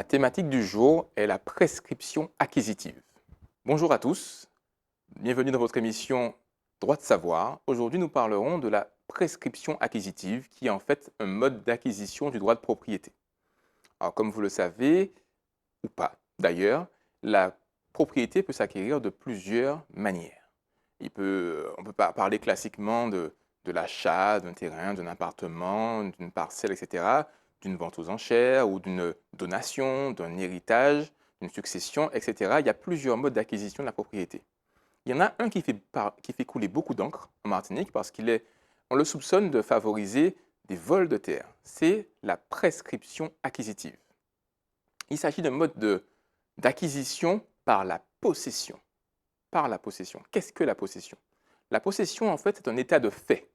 thématique du jour est la prescription acquisitive. Bonjour à tous, bienvenue dans votre émission Droit de savoir. Aujourd'hui, nous parlerons de la prescription acquisitive qui est en fait un mode d'acquisition du droit de propriété. Alors, comme vous le savez, ou pas d'ailleurs, la propriété peut s'acquérir de plusieurs manières. On peut parler classiquement de l'achat d'un terrain, d'un appartement, d'une parcelle, etc., d'une vente aux enchères ou d'une donation, d'un héritage, d'une succession, etc. Il y a plusieurs modes d'acquisition de la propriété. Il y en a un qui fait couler beaucoup d'encre en Martinique parce on le soupçonne de favoriser des vols de terre. C'est la prescription acquisitive. Il s'agit d'un mode d'acquisition par la possession. Par la possession. Qu'est-ce que la possession? La possession, en fait, c'est un état de fait.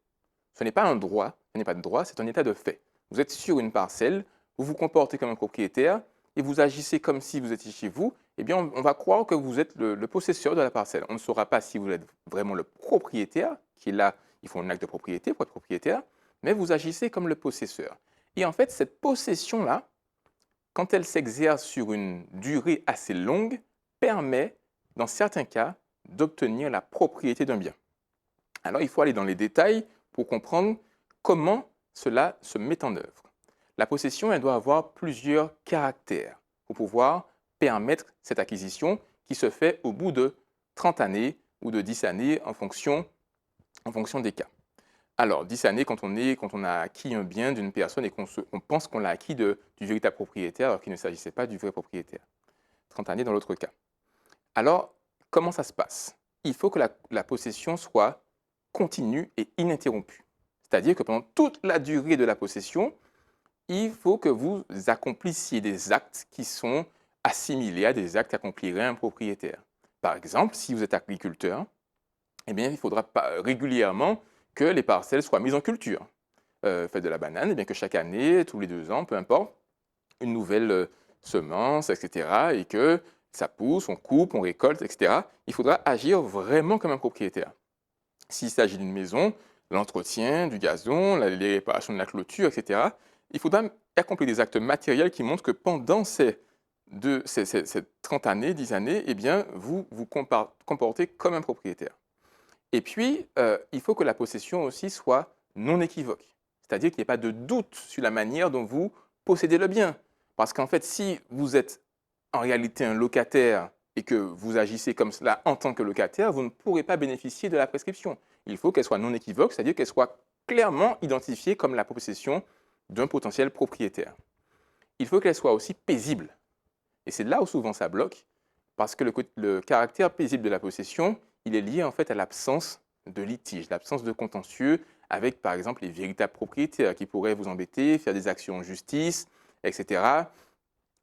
Ce n'est pas un droit, ce n'est pas de droit, c'est un état de fait. Vous êtes sur une parcelle, vous vous comportez comme un propriétaire et vous agissez comme si vous étiez chez vous, eh bien, on va croire que vous êtes le possesseur de la parcelle. On ne saura pas si vous êtes vraiment le propriétaire, qui est là, il faut un acte de propriété pour être propriétaire, mais vous agissez comme le possesseur. Et en fait, cette possession-là, quand elle s'exerce sur une durée assez longue, permet, dans certains cas, d'obtenir la propriété d'un bien. Alors, il faut aller dans les détails pour comprendre comment cela se met en œuvre. La possession, elle doit avoir plusieurs caractères pour pouvoir permettre cette acquisition qui se fait au bout de 30 années ou de 10 années en fonction des cas. Alors, 10 années quand on a acquis un bien d'une personne et qu'on pense qu'on l'a acquis du véritable propriétaire alors qu'il ne s'agissait pas du vrai propriétaire. 30 années dans l'autre cas. Alors, comment ça se passe? Il faut que la possession soit continue et ininterrompue. C'est-à-dire que pendant toute la durée de la possession, il faut que vous accomplissiez des actes qui sont assimilés à des actes qu'accomplirait un propriétaire. Par exemple, si vous êtes agriculteur, eh bien, il faudra régulièrement que les parcelles soient mises en culture. Faites de la banane, eh bien que chaque année, tous les 2 ans, peu importe, une nouvelle semence, etc., et que ça pousse, on coupe, on récolte, etc. Il faudra agir vraiment comme un propriétaire. S'il s'agit d'une maison, l'entretien du gazon, les réparations de la clôture, etc., il faudra accomplir des actes matériels qui montrent que pendant ces 30 années, 10 années, eh bien, vous vous comportez comme un propriétaire. Et puis, il faut que la possession aussi soit non équivoque. C'est-à-dire qu'il n'y ait pas de doute sur la manière dont vous possédez le bien. Parce qu'en fait, si vous êtes en réalité un locataire et que vous agissez comme cela en tant que locataire, vous ne pourrez pas bénéficier de la prescription. Il faut qu'elle soit non équivoque, c'est-à-dire qu'elle soit clairement identifiée comme la possession d'un potentiel propriétaire. Il faut qu'elle soit aussi paisible. Et c'est là où souvent ça bloque, parce que le caractère paisible de la possession, il est lié en fait à l'absence de litige, l'absence de contentieux avec par exemple les véritables propriétaires qui pourraient vous embêter, faire des actions en justice, etc.,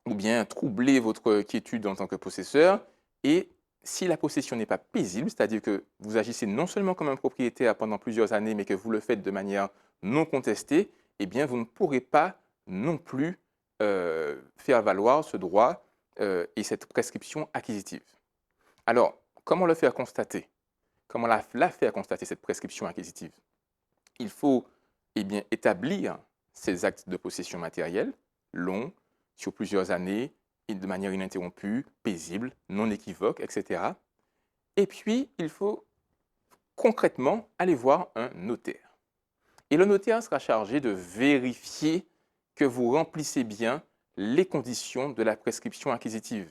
ou bien troubler votre quiétude en tant que possesseur. Et si la possession n'est pas paisible, c'est-à-dire que vous agissez non seulement comme un propriétaire pendant plusieurs années, mais que vous le faites de manière non contestée, eh bien, vous ne pourrez pas non plus faire valoir ce droit et cette prescription acquisitive. Alors, comment le faire constater? Comment la faire constater, cette prescription acquisitive? Il faut établir ces actes de possession matérielle longs, sur plusieurs années, et de manière ininterrompue, paisible, non équivoque, etc. Et puis, il faut concrètement aller voir un notaire. Et le notaire sera chargé de vérifier que vous remplissez bien les conditions de la prescription acquisitive.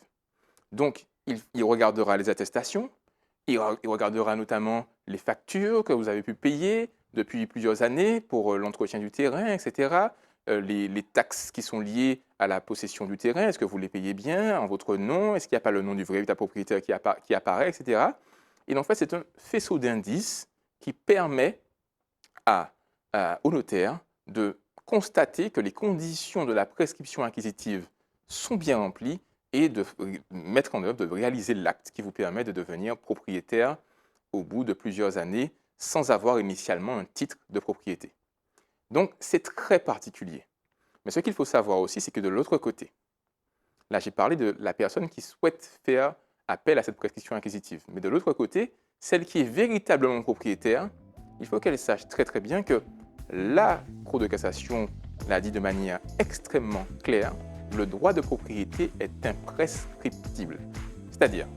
Donc, il regardera les attestations, il regardera notamment les factures que vous avez pu payer depuis plusieurs années pour l'entretien du terrain, etc. Les taxes qui sont liées à la possession du terrain, est-ce que vous les payez bien en votre nom? Est-ce qu'il n'y a pas le nom du véritable propriétaire qui apparaît, etc. Et en fait, c'est un faisceau d'indices qui permet au notaire de constater que les conditions de la prescription acquisitive sont bien remplies et de mettre en œuvre, de réaliser l'acte qui vous permet de devenir propriétaire au bout de plusieurs années sans avoir initialement un titre de propriété. Donc, c'est très particulier. Mais ce qu'il faut savoir aussi, c'est que de l'autre côté, là j'ai parlé de la personne qui souhaite faire appel à cette prescription acquisitive, mais de l'autre côté, celle qui est véritablement propriétaire, il faut qu'elle sache très bien que la Cour de cassation l'a dit de manière extrêmement claire, le droit de propriété est imprescriptible. C'est-à-dire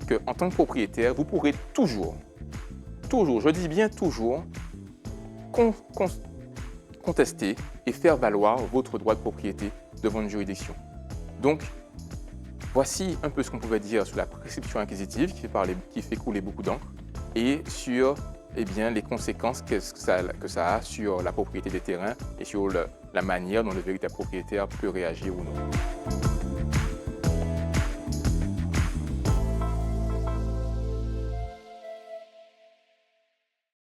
qu'en tant que propriétaire, vous pourrez toujours, je dis bien toujours, contester et faire valoir votre droit de propriété devant une juridiction. Donc, voici un peu ce qu'on pouvait dire sur la prescription acquisitive qui fait couler beaucoup d'encre et sur les conséquences que ça a sur la propriété des terrains et sur la manière dont le véritable propriétaire peut réagir ou non.